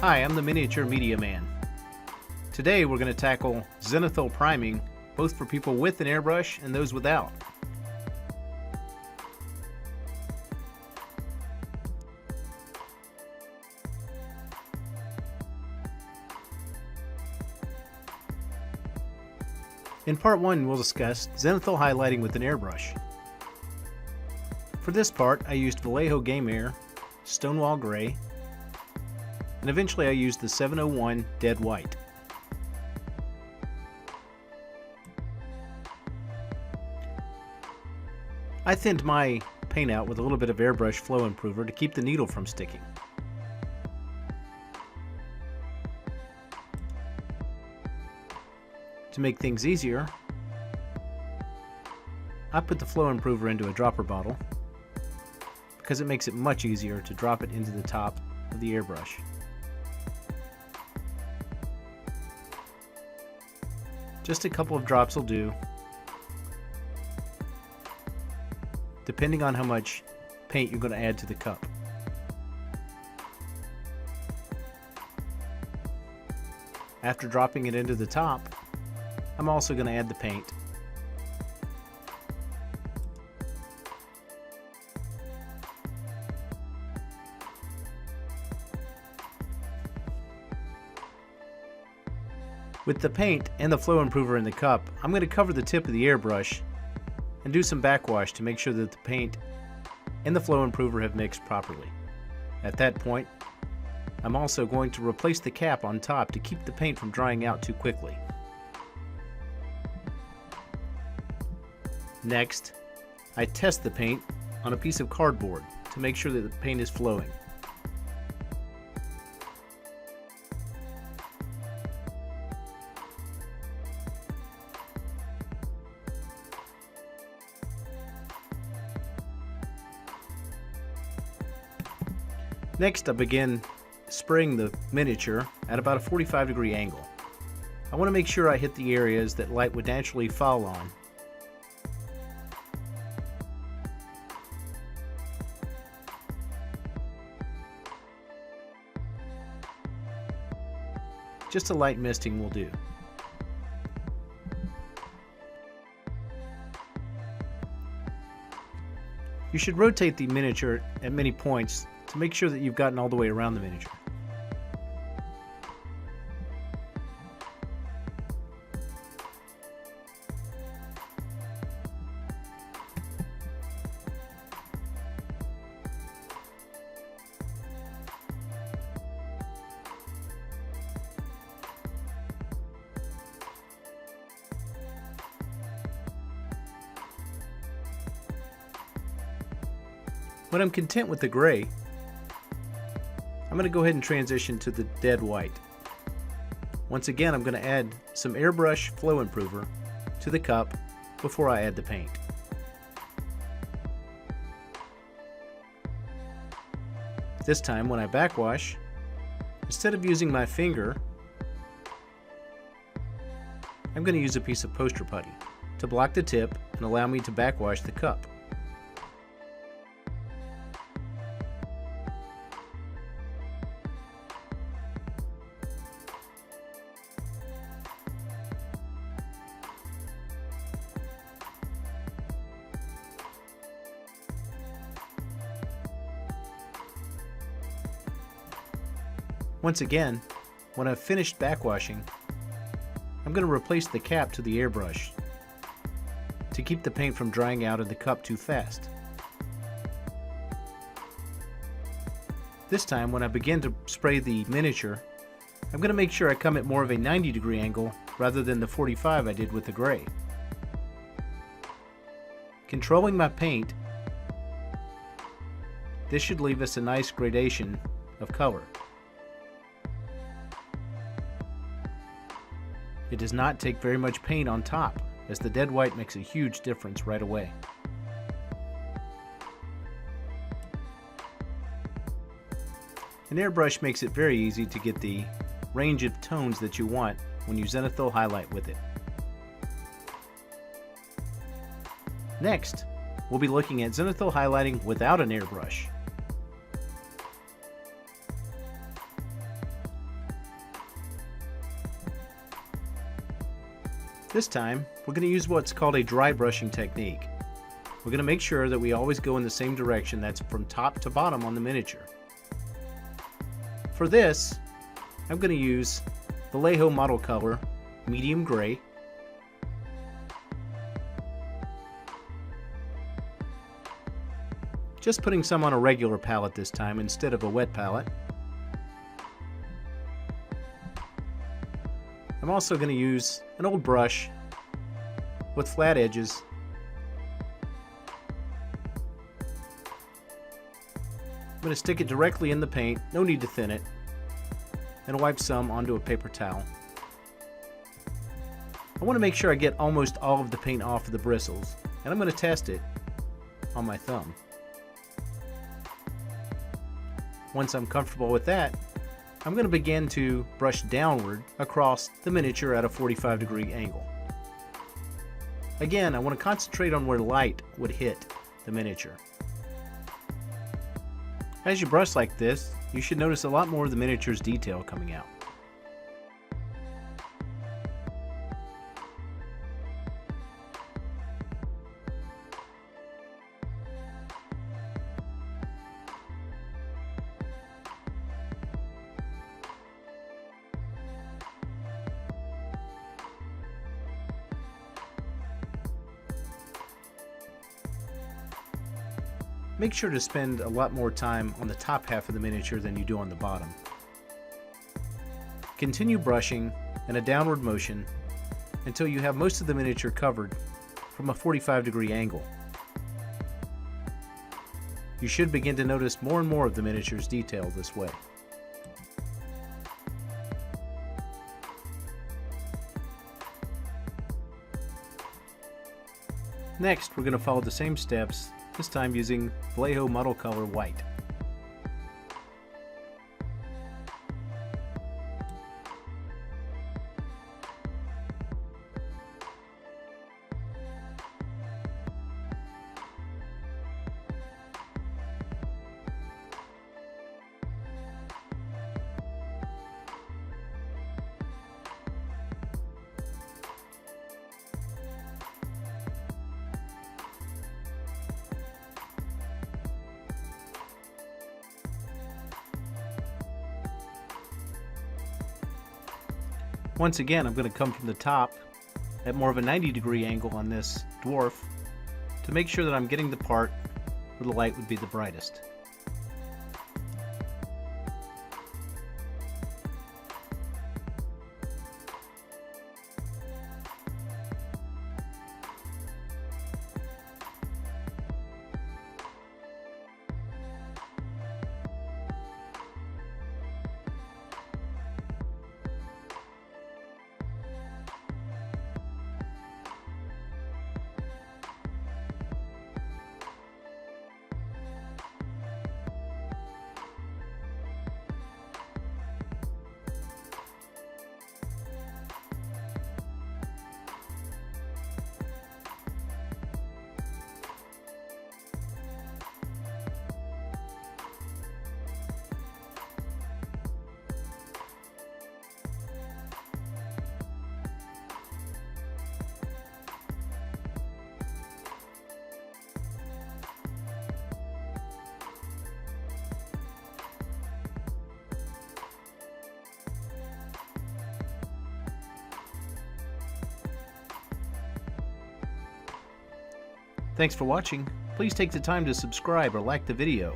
Hi, I'm the Miniature Media Man. Today we're going to tackle zenithal priming, both for people with an airbrush and those without. In part 1 we'll discuss zenithal highlighting with an airbrush. For this part I used Vallejo Game Air, Stonewall Gray, and eventually I used the 701 Dead White. I thinned my paint out with a little bit of airbrush flow improver to keep the needle from sticking. To make things easier, I put the flow improver into a dropper bottle because it makes it much easier to drop it into the top of the airbrush. Just a couple of drops will do, depending on how much paint you're going to add to the cup. After dropping it into the top, I'm also going to add the paint. With the paint and the flow improver in the cup, I'm going to cover the tip of the airbrush and do some backwash to make sure that the paint and the flow improver have mixed properly. At that point, I'm also going to replace the cap on top to keep the paint from drying out too quickly. Next, I test the paint on a piece of cardboard to make sure that the paint is flowing. Next, I begin spraying the miniature at about a 45-degree angle. I want to make sure I hit the areas that light would naturally fall on. Just a light misting will do. You should rotate the miniature at many points to make sure that you've gotten all the way around the miniature. When I'm content with the gray, I'm going to go ahead and transition to the dead white. Once again, I'm going to add some airbrush flow improver to the cup before I add the paint. This time when I backwash, instead of using my finger, I'm going to use a piece of poster putty to block the tip and allow me to backwash the cup. Once again, when I've finished backwashing, I'm going to replace the cap to the airbrush to keep the paint from drying out in the cup too fast. This time, when I begin to spray the miniature, I'm going to make sure I come at more of a 90-degree angle rather than the 45 I did with the gray. Controlling my paint, this should leave us a nice gradation of color. It does not take very much paint on top, as the dead white makes a huge difference right away. An airbrush makes it very easy to get the range of tones that you want when you zenithal highlight with it. Next, we'll be looking at zenithal highlighting without an airbrush. This time, we're going to use what's called a dry brushing technique. We're going to make sure that we always go in the same direction, that's from top to bottom on the miniature. For this, I'm going to use Vallejo Model Color Medium Gray. Just putting some on a regular palette this time instead of a wet palette. I'm also going to use an old brush with flat edges. I'm going to stick it directly in the paint, no need to thin it, and wipe some onto a paper towel. I want to make sure I get almost all of the paint off of the bristles, and I'm going to test it on my thumb. Once I'm comfortable with that, I'm going to begin to brush downward across the miniature at a 45-degree angle. Again, I want to concentrate on where light would hit the miniature. As you brush like this, you should notice a lot more of the miniature's detail coming out. Make sure to spend a lot more time on the top half of the miniature than you do on the bottom. Continue brushing in a downward motion until you have most of the miniature covered from a 45-degree angle. You should begin to notice more and more of the miniature's detail this way. Next, we're going to follow the same steps, this time using Vallejo Model Color White. Once again, I'm going to come from the top at more of a 90-degree angle on this dwarf to make sure that I'm getting the part where the light would be the brightest. Thanks for watching. Please take the time to subscribe or like the video.